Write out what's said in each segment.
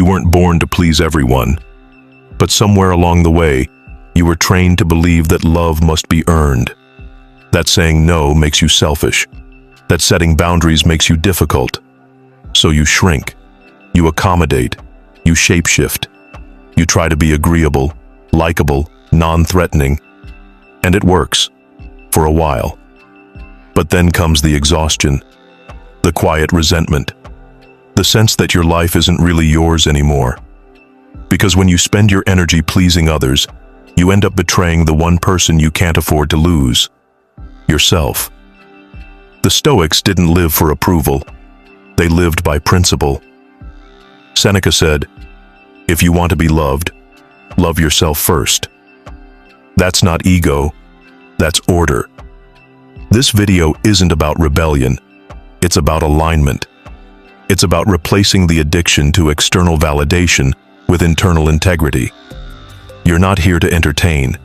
You weren't born to please everyone, but somewhere along the way, you were trained to believe that love must be earned, that saying no makes you selfish, that setting boundaries makes you difficult. So you shrink, you accommodate, you shapeshift, you try to be agreeable, likable, non-threatening, and it works, for a while. But then comes the exhaustion, the quiet resentment, the sense that your life isn't really yours anymore. Because when you spend your energy pleasing others, you end up betraying the one person you can't afford to lose, yourself. The Stoics didn't live for approval. They lived by principle. Seneca said, "If you want to be loved, love yourself first." That's not ego, that's order. This video isn't about rebellion, it's about alignment. It's about replacing the addiction to external validation with internal integrity. You're not here to entertain,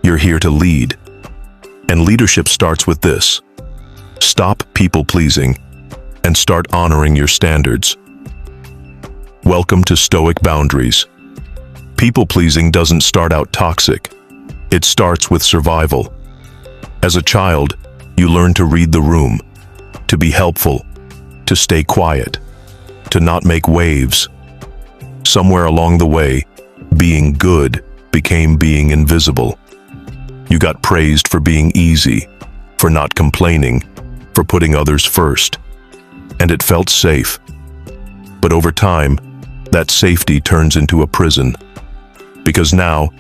you're here to lead. And leadership starts with this: stop people-pleasing and start honoring your standards. Welcome to Stoic Boundaries. People-pleasing doesn't start out toxic. It starts with survival. As a child, you learn to read the room, to be helpful, to stay quiet, to not make waves. Somewhere along the way, being good became being invisible. You got praised for being easy, for not complaining, for putting others first. And it felt safe. But over time, that safety turns into a prison. Because now,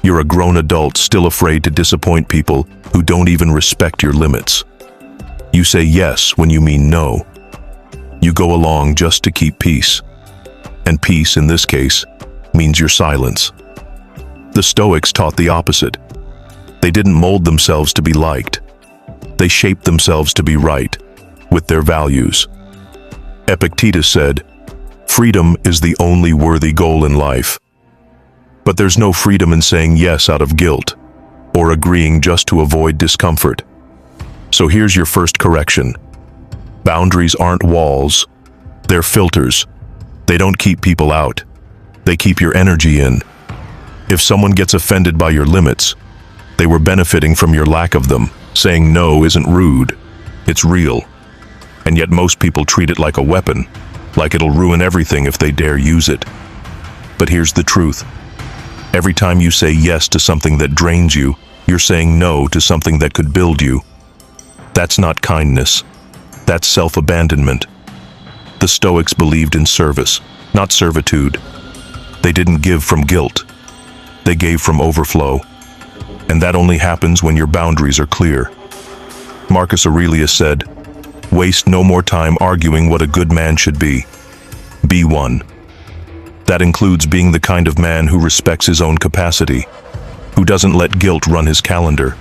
you're a grown adult still afraid to disappoint people who don't even respect your limits. You say yes when you mean no. You go along just to keep peace. And peace, in this case, means your silence. The Stoics taught the opposite. They didn't mold themselves to be liked. They shaped themselves to be right, with their values. Epictetus said, "Freedom is the only worthy goal in life." But there's no freedom in saying yes out of guilt, or agreeing just to avoid discomfort. So here's your first correction. Boundaries aren't walls, they're filters. They don't keep people out, they keep your energy in. If someone gets offended by your limits, they were benefiting from your lack of them. Saying no isn't rude, it's real. And yet most people treat it like a weapon, like it'll ruin everything if they dare use it. But here's the truth. Every time you say yes to something that drains you, you're saying no to something that could build you. That's not kindness. That's self-abandonment. The Stoics believed in service, not servitude. They didn't give from guilt. They gave from overflow. And that only happens when your boundaries are clear. Marcus Aurelius said, "Waste no more time arguing what a good man should be. Be one." That includes being the kind of man who respects his own capacity, who doesn't let guilt run his calendar,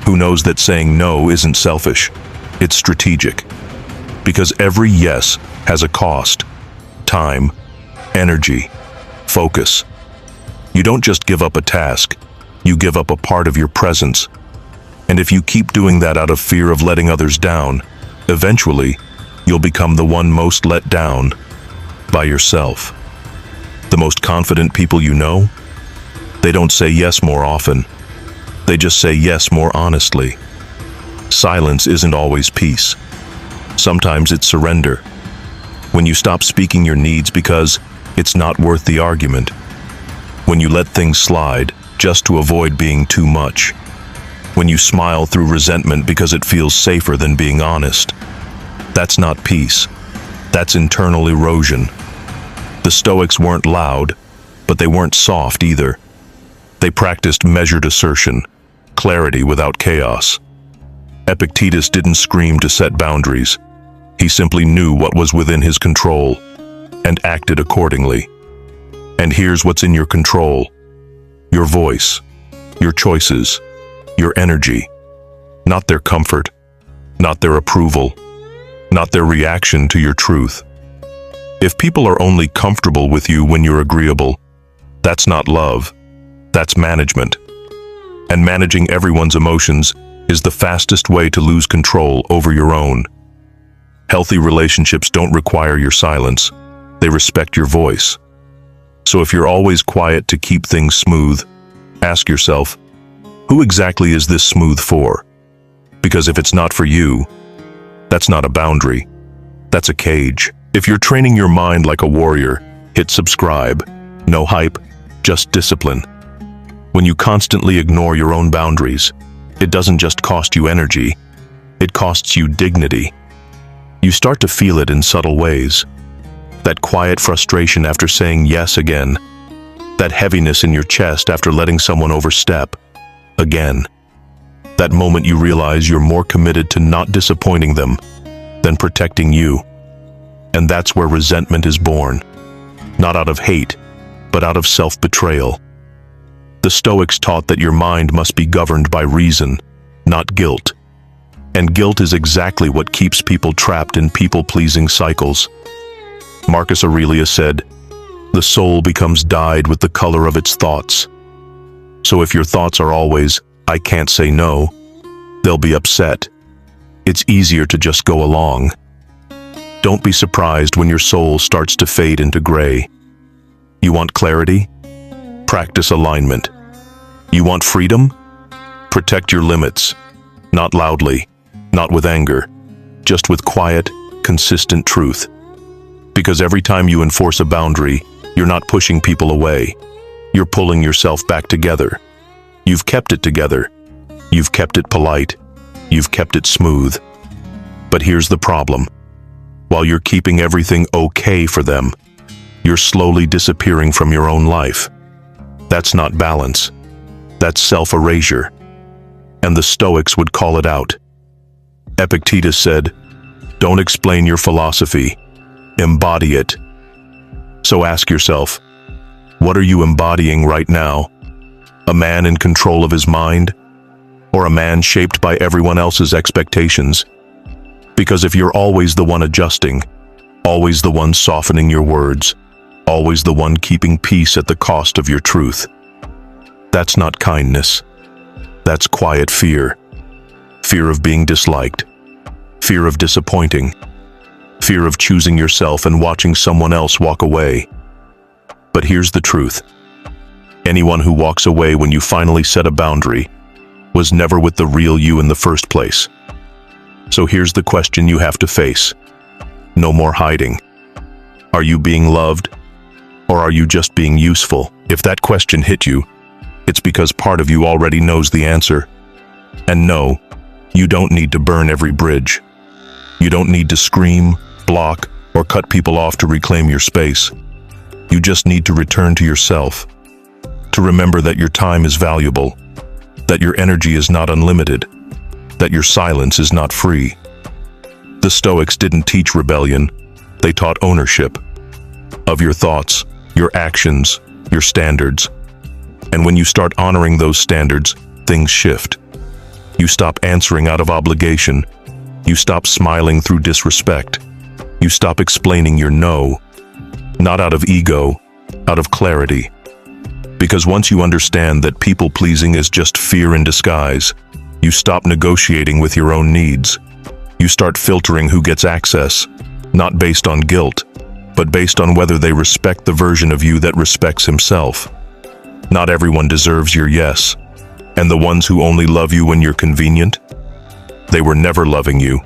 who knows that saying no isn't selfish, it's strategic. Because every yes has a cost: time, energy, focus. You don't just give up a task, you give up a part of your presence. And if you keep doing that out of fear of letting others down, eventually, you'll become the one most let down by yourself. The most confident people you know, they don't say yes more often. They just say yes more honestly. Silence isn't always peace. Sometimes it's surrender. When you stop speaking your needs because it's not worth the argument. When you let things slide just to avoid being too much. When you smile through resentment because it feels safer than being honest. That's not peace. That's internal erosion. The Stoics weren't loud, but they weren't soft either. They practiced measured assertion, clarity without chaos. Epictetus didn't scream to set boundaries. He simply knew what was within his control and acted accordingly. And here's what's in your control: your voice, your choices, your energy. Not their comfort, not their approval, not their reaction to your truth. If people are only comfortable with you when you're agreeable, that's not love, that's management. And managing everyone's emotions is the fastest way to lose control over your own. Healthy relationships don't require your silence, they respect your voice. So if you're always quiet to keep things smooth, ask yourself, who exactly is this smooth for? Because if it's not for you, that's not a boundary, that's a cage. If you're training your mind like a warrior, hit subscribe. No hype, just discipline. When you constantly ignore your own boundaries, it doesn't just cost you energy, it costs you dignity. You start to feel it in subtle ways. That quiet frustration after saying yes again. That heaviness in your chest after letting someone overstep again. That moment you realize you're more committed to not disappointing them than protecting you. And that's where resentment is born. Not out of hate, but out of self-betrayal. The Stoics taught that your mind must be governed by reason, not guilt. And guilt is exactly what keeps people trapped in people-pleasing cycles. Marcus Aurelius said, "The soul becomes dyed with the color of its thoughts." So if your thoughts are always, "I can't say no," they'll be upset. It's easier to just go along. Don't be surprised when your soul starts to fade into gray. You want clarity? Practice alignment. You want freedom? Protect your limits. Not loudly, not with anger, just with quiet, consistent truth. Because every time you enforce a boundary, you're not pushing people away. You're pulling yourself back together. You've kept it together. You've kept it polite. You've kept it smooth. But here's the problem. While you're keeping everything okay for them, you're slowly disappearing from your own life. That's not balance. That's self-erasure. And the Stoics would call it out. Epictetus said, "Don't explain your philosophy. Embody it." So ask yourself, what are you embodying right now? A man in control of his mind? Or a man shaped by everyone else's expectations? Because if you're always the one adjusting, always the one softening your words, always the one keeping peace at the cost of your truth, that's not kindness. That's quiet fear. Fear of being disliked. Fear of disappointing. Fear of choosing yourself and watching someone else walk away. But here's the truth. Anyone who walks away when you finally set a boundary was never with the real you in the first place. So here's the question you have to face. No more hiding. Are you being loved? Or are you just being useful? If that question hit you, it's because part of you already knows the answer. And no, you don't need to burn every bridge. You don't need to scream, block, or cut people off to reclaim your space. You just need to return to yourself. To remember that your time is valuable, that your energy is not unlimited, that your silence is not free. The Stoics didn't teach rebellion, they taught ownership of your thoughts, your actions, your standards. And when you start honoring those standards, things shift. You stop answering out of obligation. You stop smiling through disrespect. You stop explaining your no, not out of ego, out of clarity. Because once you understand that people-pleasing is just fear in disguise, you stop negotiating with your own needs. You start filtering who gets access, not based on guilt, but based on whether they respect the version of you that respects himself. Not everyone deserves your yes, and the ones who only love you when you're convenient, they were never loving you.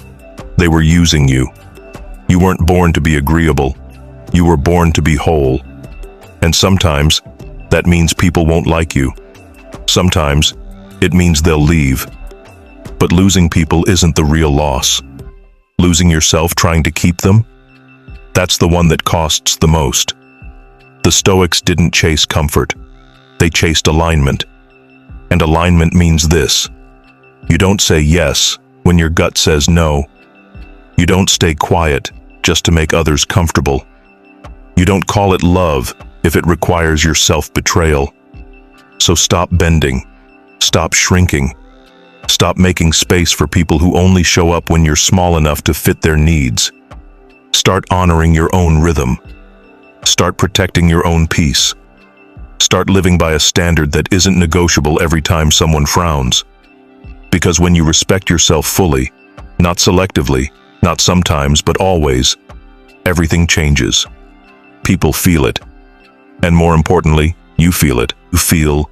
They were using you. You weren't born to be agreeable. You were born to be whole. And sometimes, that means people won't like you. Sometimes, it means they'll leave. But losing people isn't the real loss. Losing yourself trying to keep them? That's the one that costs the most. The Stoics didn't chase comfort. They chased alignment. And alignment means this. You don't say yes when your gut says no. You don't stay quiet just to make others comfortable. You don't call it love if it requires your self-betrayal. So stop bending. Stop shrinking. Stop making space for people who only show up when you're small enough to fit their needs. Start honoring your own rhythm. Start protecting your own peace. Start living by a standard that isn't negotiable every time someone frowns. Because when you respect yourself fully, not selectively, not sometimes, but always, everything changes. People feel it. And more importantly, you feel it. You feel